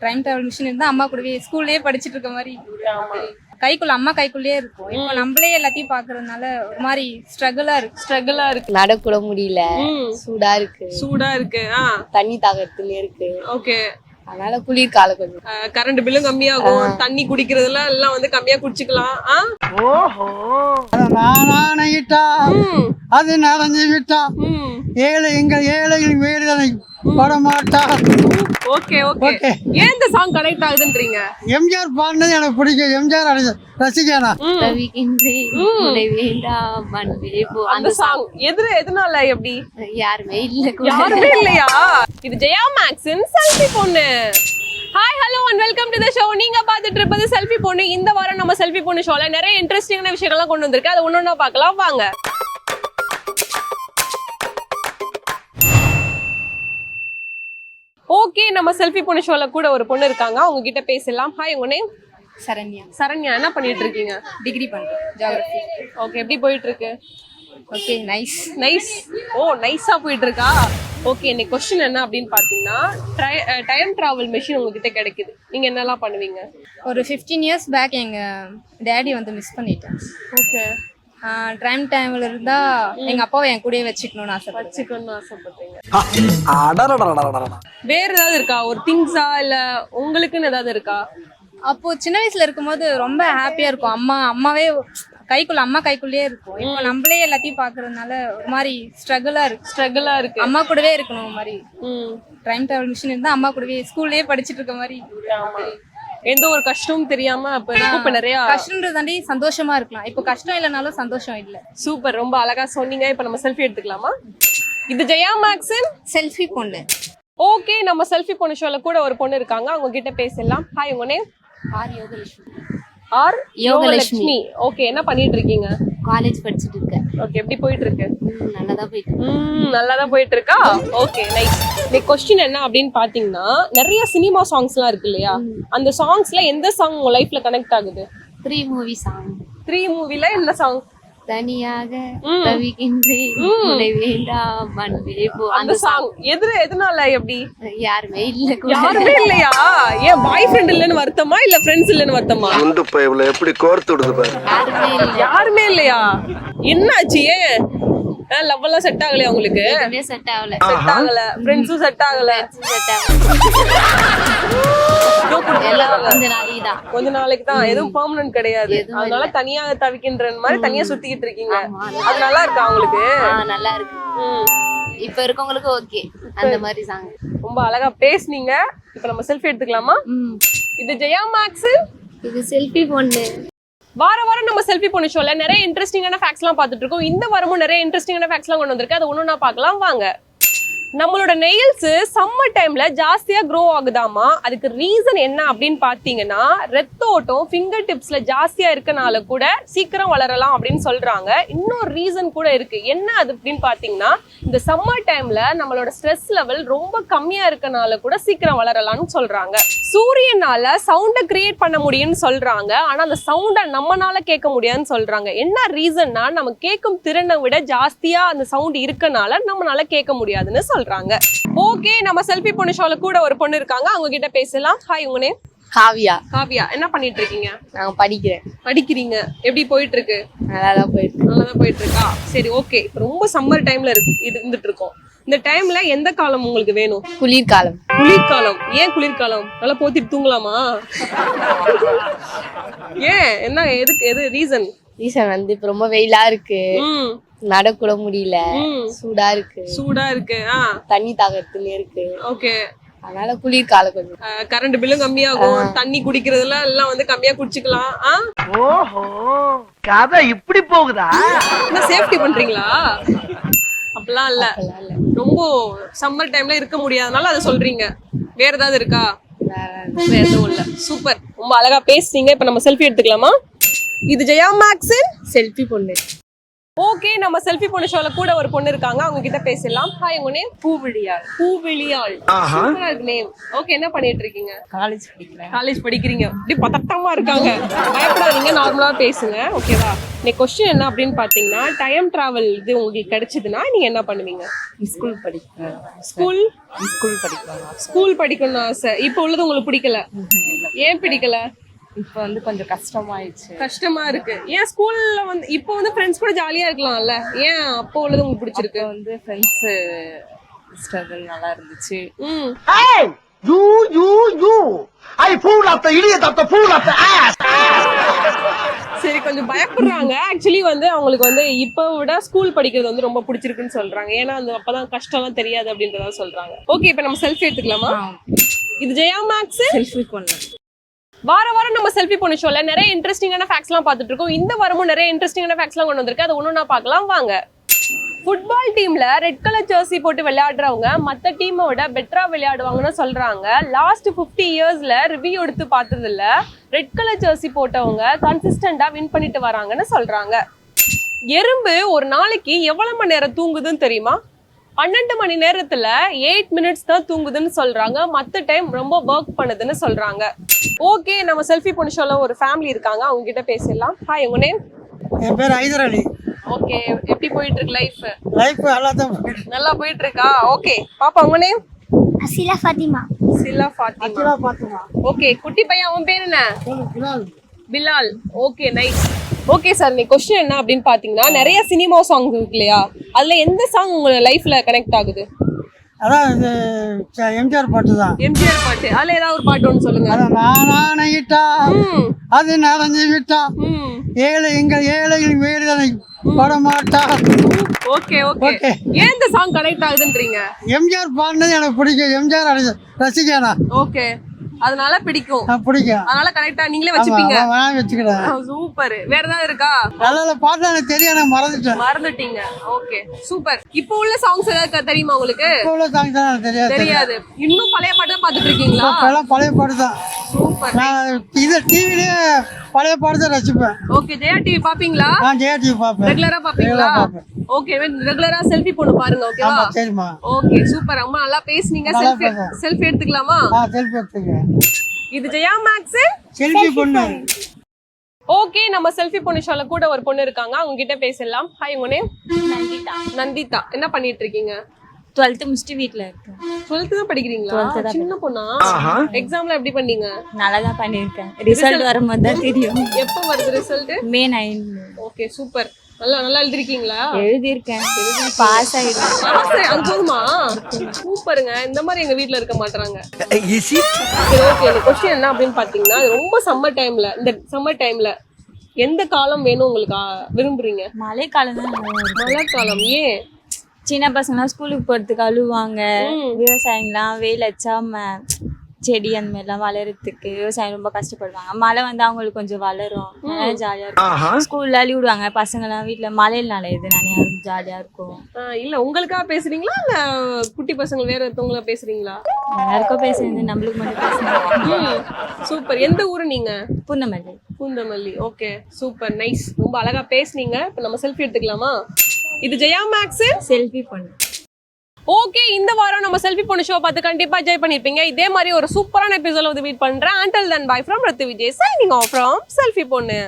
Time travel machine இருந்தா அம்மா கூடவே ஸ்கூல்லயே படிச்சிட்டு இருக்க மாதிரி அம்மா கைக்குள்ளேயே இருக்கும். இப்போ நம்மளே எல்லாத்தையும் பாக்குறதுனால ஒரு மாதிரி ஸ்ட்ரகிளா இருக்கு. நடக்கூட முடியல, சூடா இருக்கு, தண்ணி தாகத்துல இருக்கு. ஓகே, அதனால குளிர் காலம் கொஞ்சம். கரண்ட் பில்லும் கம்மியாகும், தண்ணி குடிக்கிறதுல எல்லாம் வந்து கம்மியா குடிச்சுக்கலாம். ஓஹோ, அது நடந்து விட்டா ஏழைகளின் வேடுதலை படமாட்டா. ஓகே ஓகே, ஏன் இந்த சாங் கனெக்ட் ஆகுதுன்றீங்க? எம்ஜிஆர் பாடினது எனக்கு பிடிக்கும். எம்ஜிஆர் ரசிகனா. அந்த சாங் எதனால எப்படி? யாருமே இல்லையா? இது ஜெயா மேக்ஸின் செல்ஃபி பொண்ணு. Hi hello and welcome to the show. நீங்க பார்த்துட்டு இருப்பது செல்ஃபி பொண்ணு. இந்த வாரம் நம்ம செல்ஃபி பொண்ணு ஷோல நிறைய இன்ட்ரெஸ்டிங்கான விஷயங்கள்லாம் கொண்டு வந்திருக்கு. அதை ஒன்னொன்னா பார்க்கலாம் வாங்க. ஓகே, நம்ம செல்ஃபி பொண்ணு ஷோல கூட ஒரு பொண்ணு இருக்காங்க, அவங்க கிட்ட பேசலாம். ஹாய், உங்க நேம்? சரண்யா. என்ன பண்ணிட்டு இருக்கீங்க? டிகிரி பண்றேன், ஜியோகிராஃபி. ஓகே, எப்படி போயிட்டு இருக்கு? Okay, nice. ஓ, நைஸா போயிட்டு இருக்கா? ஓகே, இன்னைக்கு क्वेश्चन என்ன அப்படினு பாத்தீங்கன்னா, டைம் டிராவல் மெஷின் உங்ககிட்ட கிடைக்குது, நீங்க என்னலாம் பண்ணுவீங்க? ஒரு 15 இயர்ஸ் பேக் எங்க டாடி வந்து மிஸ் பண்ணிட்டேன். ஓகே, டைம் டைம்ல இருந்தா எங்க அப்பாவை என் கூடயே வச்சுக்கணும்னு ஆசைப்பட்டீங்க. வேற ஏதாவது இருக்கா? ஒரு திங்ஸா இல்ல உங்களுக்குன்னு ஏதாவது இருக்கா? அப்போ சின்ன வயசுல இருக்கும்போது ரொம்ப ஹாப்பியா இருக்கும். அம்மாவே அம்மா கைக்குள்ளேயே இருக்கும். இப்போ நம்மளே எல்லாத்தையும் பாக்குறதுனால ஒரு மாதிரி ஸ்ட்ரகிளா இருக்கு. அம்மா கூடவே இருக்கணும் மாதிரி. டைம் டிராவல் மிஷின் இருந்தா அம்மா கூடவே ஸ்கூல்லயே படிச்சிட்டு இருக்க மாதிரி. எந்த ஒரு கஷ்டமும் தெரியாம இப்ப நிறைய கஷ்டம்ன்றதாண்டி சந்தோஷமா இருக்கலாம். இப்போ கஷ்டம் இல்லைனாலும் சந்தோஷம் இல்ல. சூப்பர், ரொம்ப அழகா சொன்னீங்க. இப்ப நம்ம செல்ஃபி எடுத்துக்கலாமா? இது ஜெயா மேக்ஸின் செல்ஃபி பொண்ணு. ஓகே, நம்ம செல்ஃபி பொண்ணு ஷோல கூட ஒரு பொண்ணு இருக்காங்க, அவங்க கிட்ட பேசலாம். ஹாய், உங்க நேம்? யோகலட்சுமி. ஓகே, என்ன பண்ணிட்டு இருக்கீங்க? காலேஜ் படிச்சிட்டு இருக்கேன். ஓகே, எப்படி போயிட்டு இருக்கு? நல்லாதான் போயிட்டு இருக்கா? Okay, nice. இந்த क्वेश्चन என்ன அப்படினு பாத்தீங்கன்னா, நிறைய சினிமா சாங்ஸ்லாம் இருக்கு இல்லையா? அந்த சாங்ஸ்ல எந்த சாங் உங்க லைஃப்ல கனெக்ட் ஆகுது? 3 மூவி சாங். 3 மூவில என்ன சாங்? தனியாக தவிக்கின்றேன் உன்னை வேண்டாம் அன்பே போ. அந்த சாங் எதனால எப்படி? யாருமே இல்லையா? ஏன் பாய் ஃப்ரெண்ட் இல்லன்னு வருத்தமா இல்ல ஃப்ரெண்ட்ஸ் இல்லன்னு வருத்தமா? முண்டு பைப்ல எப்படி கோர்த்து விடுது பாரு. யாருமே இல்லையா? என்னாச்சு? ஏன் லவ் எல்லாம் செட் ஆகலையா உங்களுக்கு? செட் ஆகல. ஃப்ரெண்ட்ஸும் செட் ஆகல. கொஞ்ச நாளைக்கு தான், எதுவும் பெர்மனன்ட் கிடையாது. அதனால தனியா தவிக்கின்ற மாதிரி தனியா சுத்திக்கிட்டு இருக்கீங்க. அது நல்லா இருக்கா உங்களுக்கு? நல்லா இருக்கு. இப்ப இருக்கவங்களுக்கு ஓகே அந்த மாதிரி சாங். ரொம்ப அழகா பேசுனீங்க. இப்ப நம்ம செல்ஃபி எடுத்துக்கலாமா? இது ஜெயா மேக்ஸ், இது செல்ஃபி பொண்ணு. வாரம் நம்ம செல்ஃபி பொண்ணு ஷோல நிறைய இன்ட்ரெஸ்டிங்கான ஃபேக்ட்ஸ்லாம் பார்த்துட்டு இருக்கோம். இந்த வாரமும் நிறைய இன்ட்ரெஸ்டிங்கான ஃபேக்ட்ஸ்லாம் கொண்டு வந்திருக்கு. அது ஒண்ணு நான் பார்க்கலாம் வாங்க. நம்மளோட நெயில்ஸ் சம்மர் டைம்ல ஜாஸ்தியா க்ரோ ஆகுதாமா. அதுக்கு ரீசன் என்ன அப்படின்னு பாத்தீங்கன்னா, ரத்த ஓட்டம் ஃபிங்கர் டிப்ஸ்ல ஜாஸ்தியா இருக்கனால கூட சீக்கிரம் வளரலாம் அப்படின்னு சொல்றாங்க. இன்னொரு ரீசன் கூட இருக்கு. என்ன அது அப்படின்னு பாத்தீங்கன்னா, இந்த சம்மர் டைம்ல நம்மளோட ஸ்ட்ரெஸ் லெவல் ரொம்ப கம்மியா இருக்கனால கூட சீக்கிரம் வளரலாம்னு சொல்றாங்க. சூரியனால சவுண்ட கிரியேட் பண்ண முடியும்னு சொல்றாங்க. ஆனா அந்த சவுண்ட நம்மனால கேட்க முடியாதுன்னு சொல்றாங்க. என்ன ரீசன்னா, நம்ம கேட்கும் திறனை விட ஜாஸ்தியா அந்த சவுண்ட் இருக்கனால நம்மளால கேட்க முடியாதுன்னு சொல்றாங்க. ஓகே, நம்ம செல்ஃபி பொண்ணு ஷோல கூட ஒரு பொண்ணு இருக்காங்க, அவங்க கிட்ட பேசலாம். ஹாய், உங்க நேம்? காவியா. என்ன பண்ணிட்டு இருக்கீங்க? நான் படிக்கிறீங்க. எப்படி போயிட்டு இருக்கு? நல்லாதான் போயிட்டு இருக்கா? சரி, ஓகே. இப்ப ரொம்ப சம்மர் டைம்ல இருந்துட்டு இருக்கோம். இந்த டைம்ல எந்த காலம் உங்களுக்கு வேணும்? குளிர்காலம். ஏன் குளிர்காலம்? நல்லா போத்திட்டு தூங்கலாமா? ஏன் என்ன எது ரீசன் வந்து இப்ப ரொம்ப வெயிலா இருக்கு, நடக்கூட முடியல, சூடா இருக்கு, தண்ணி தாகத்துல இருக்கு. ஓகே, அதனால குளிர்காலம் கொஞ்சம். கரண்ட் பில்லும் கம்மியாகும், தண்ணி குடிக்கிறதுல எல்லாம் வந்து கம்மியா குடிச்சுக்கலாம். ஓஹோ, கதை இப்படி போகுதா? என்ன சேஃப்டி பண்றீங்களா? அப்படிலாம் இல்ல, ரொம்ப சம்மர் டைம்ல இருக்க முடியாதனால அதை சொல்றீங்க. வேற ஏதாவது இருக்கா? வேற எதுவும் இல்ல. சூப்பர், ரொம்ப அழகா பேசுறீங்க. இப்ப நம்ம செல்ஃபி எடுத்துக்கலாமா? இது ஜெயா மேக்ஸின் செல்ஃபி பொண்ணு. ஓகே, நம்ம செல்ஃபி பொண்ணு ஷோல கூட ஒரு பொண்ணு இருக்காங்க, அவங்க கிட்ட பேசலாம். ஹாய், உங்க நேம்? பூவிழியாள். பூவிழியாள். சூப்பரா இருக்கு நேம். ஓகே, என்ன பண்ணிட்டு இருக்கீங்க? காலேஜ் படிக்கிறேன். காலேஜ் படிக்கிறீங்க. இப்படி பதட்டமா இருக்காங்க. பயப்படாதீங்க, நார்மலா பேசுங்க. ஓகேவா? இன்னைக்கு கொஸ்டின் என்ன அப்படின்னு பாத்தீங்கன்னா, டைம் டிராவல் இது உங்களுக்கு கிடைச்சதுன்னா நீங்க என்ன பண்ணுவீங்க? ஸ்கூல் படிக்கிறேன். ஸ்கூல் படிக்கிறேன். ஸ்கூல் படிக்கணும்னு ஆசை. இப்போ உள்ளது உங்களுக்கு பிடிக்கல? ஏன் பிடிக்கல? இப்போ வந்து கொஞ்சம் கஷ்டமாயிடுச்சு. கஷ்டமா இருக்கு. ஏன் ஸ்கூல்ல வந்து இப்போ வந்து ஃப்ரெண்ட்ஸ் கூட ஜாலியா இருக்கலாம்ல, ஏன் அப்போ உள்ளது உங்களுக்கு பிடிச்சிருக்கு? வந்து ஃப்ரெண்ட்ஸ் ஸ்ட்ரகிள் நல்லா இருந்துச்சு. சரி, கொஞ்சம் பயப்படுறாங்க. ஆக்சுவலி வந்து அவங்களுக்கு வந்து இப்போ விட ஸ்கூல் படிக்கிறது வந்து ரொம்ப பிடிச்சிருக்குன்னு சொல்றாங்க. ஏன்னா அந்த அப்பதான் கஷ்டம்லாம் தெரியாது அப்படின்றத சொல்றாங்க. ஓகே, இப்போ நம்ம செல்ஃபி எடுத்துக்கலாமா? இது ஜெயா மேக்ஸ் செல்ஃபி பொண்ணு. வாரம் நம்ம செல்ஃபி பொண்ணு ஷோல நிறைய இன்ட்ரெஸ்டிங்கான ஃபேக்ட்ஸ்லாம் பார்த்துட்டு இருக்கோம். இந்த வாரமும் நிறைய இன்ட்ரெஸ்டிங்கான ஃபேக்ட்ஸ்லாம் கொண்டு வந்திருக்கு. அது ஒண்ணு பார்க்கலாம் வாங்க. ஃபுட்பால் டீம்ல ரெட் கலர் ஜெர்சி போட்டு விளையாடுறவங்க மற்ற டீமை விட பெட்டரா விளையாடுவாங்கன்னு சொல்றாங்க. லாஸ்ட் 50 இயர்ஸ்ல ரிவ்யூ எடுத்து பார்த்ததுல ரெட் கலர் ஜெர்சி போட்டவங்க கன்சிஸ்டண்டா வின் பண்ணிட்டு வராங்கன்னு சொல்றாங்க. எறும்பு ஒரு நாளைக்கு எவ்வளவு மணி நேரம் தூங்குதுன்னு தெரியுமா? 12 மணி நேரத்துல 8 மினிட்ஸ் தான் தூங்குதுன்னு சொல்றாங்க. மத்த டைம் ரொம்ப ஒர்க் பண்ணுதுன்னு சொல்றாங்க. ஓகே, நம்ம செல்ஃபி பொண்ணு ஷோல ஒரு ஃபேமிலி இருக்காங்க, அவங்க கிட்ட பேசலாம். ஹாய், உங்க நேம்? என் பேர் ஐதர் அலி. ஓகே, எப்படி போயிட்டு இருக்கு லைஃப்? லைஃப் நல்லா தான் நல்லா போயிட்டு இருக்கா? ஓகே, பாப்பா உங்க நேம்? அசிலா ஃபாத்திமா. சிலா ஃபாத்திமா. பார்த்துமா ஓகே, குட்டி பையன் உன் பேர் என்ன? Bilal. Bilal. Okay, nice. Okay sir, நீ கொஸ்டின் என்ன அப்படின்னு பாத்தீங்கன்னா, நிறைய சினிமா சாங்ஸ் இருக்கு இல்லையா, அதுல எந்த சாங் உங்க லைஃப்ல கனெக்ட் ஆகுது? அதான் இது எம்ஜிஆர் பாட்டு தான். எம்ஜிஆர் பாட்டு. அதுல ஏதாவது ஒரு பாட்டு ஒன்று சொல்லுங்க. அதான் நானாயிட்டா அது நடந்து விட்டா எங்கள் ஏழைகள் வேடுதலை படமாட்டா. Okay okay. ஏன் இந்த சாங் கனெக்ட் ஆகுதுன்றீங்க? எம்ஜிஆர் பாடினது எனக்கு பிடிக்கும். எம்ஜிஆர் ரசிகனா. ஓகே, அதனால பிடிக்கும். பிடிக்கும். அதனால கனெக்டா நீங்களே வச்சுப்பீங்க. வச்சுக்கிறேன். சூப்பர். வேற ஏதாவது இருக்கா? நல்ல பாட்டு எனக்கு தெரியும், எனக்கு மறந்துட்டேன். மறந்துட்டீங்க. Okay, super. இப்போ உள்ள சாங்ஸ் ஏதாவது தெரியுமா உங்களுக்கு? இப்போ உள்ள சாங்ஸ் தான் எனக்கு தெரியாது. இன்னும் பழைய பாட்டு தான் பாத்துட்டு இருக்கீங்களா? எல்லாம் பழைய பாட்டு தான். சூப்பர். நான் இது டிவிலேயே பழைய பாட்டு தான் ரசிப்பேன். ஓகே, ஜெயா டிவி பாப்பீங்களா? நான் ஜெயா டிவி பார்ப்பேன். ரெகுலரா பாப்பீங்களா? ஓகே, ரெகுலரா செல்ஃபி போட்டு பாருங்க. ஓகேவா? சரிம்மா. Okay, super. ரொம்ப நல்லா பேசுனீங்க. செல்ஃபி எடுத்துக்கலாமா? செல்ஃபி எடுத்துக்கிறேன். இது ஜெயா மேக்ஸ் செல்ஃபி பொண்ணு. ஓகே, நம்ம செல்ஃபி பொண்ணு ஷோல கூட ஒரு பொண்ணு இருக்காங்க, அவங்க கிட்ட பேசலாம். ஹாய், உங்க நேம்? நந்திதா. நந்திதா. என்ன பண்ணிட்டு இருக்கீங்க? 12th முடிச்சுட்டு வீட்ல இருக்கேன். 12th தான் படிக்கிறீங்களா? சின்ன பொண்ணா? எக்ஸாம்ல எப்படி பண்ணீங்க? நல்லா தான் பண்ணிருக்கேன். ரிசல்ட் வரும்போது தான் தெரியும். எப்போ வருது ரிசல்ட்? மே 9. Okay, super. நல்லா எழுதிருக்கீங்களா? எழுதியிருக்கேன். பாஸ் ஆயிடுச்சு. அது போதுமா? சூப்பருங்க. இந்த மாதிரி எங்க வீட்ல இருக்க மாட்டாங்க. சரி, ஓகே. இந்த கொஸ்டின் என்ன அப்படின்னு பாத்தீங்கன்னா, ரொம்ப சம்மர் டைம்ல, இந்த சம்மர் டைம்ல எந்த காலம் வேணும் உங்களுக்கு விரும்புறீங்க? மழைக்காலம் தான் மழைக்காலம். ஏன்? சின்ன பசங்கலாம் ஸ்கூலுக்கு போறதுக்கு அழுவாங்க. விவசாயிங்களாம் வெயில் அடிச்சாம செடி அந்த மாதிரிலாம் வளர்றதுக்கு விவசாயம் ரொம்ப கஷ்டப்படுவாங்க. மழை வந்து அவங்களுக்கு கொஞ்சம் வளரும், ஜாலியா இருக்கும். ஸ்கூல்ல லீவ் விடுவாங்க, பசங்க எல்லாம் வீட்டுல மழையில நனையுது, நனையாரும், ஜாலியா இருக்கும். இல்ல உங்களுக்கா பேசுறீங்களா இல்ல குட்டி பசங்க வேற ஒருத்தவங்களா பேசுறீங்களா? எல்லாருக்கும் பேசுறது, நம்மளுக்கு மட்டும் பேசுறேன். சூப்பர். எந்த ஊரு நீங்க? Poonamallee. Poonamallee. Okay, super, nice. ரொம்ப அழகா பேசுனீங்க. இப்ப நம்ம செல்ஃபி எடுத்துக்கலாமா? இது ஜெயா மேக்ஸ் செல்ஃபி பொண்ணு. ஓகே, இந்த வாரம் நம்ம செல்ஃபி பொண்ணு ஷோ பார்த்து கண்டிப்பா என்ஜாய் பண்ணிருப்பீங்க. இதே மாதிரி ஒரு சூப்பரான எபிசோட்ல வந்து மீட் பண்றேன். Until then, bye from Rathu Vijay signing off from selfie பொண்ணு.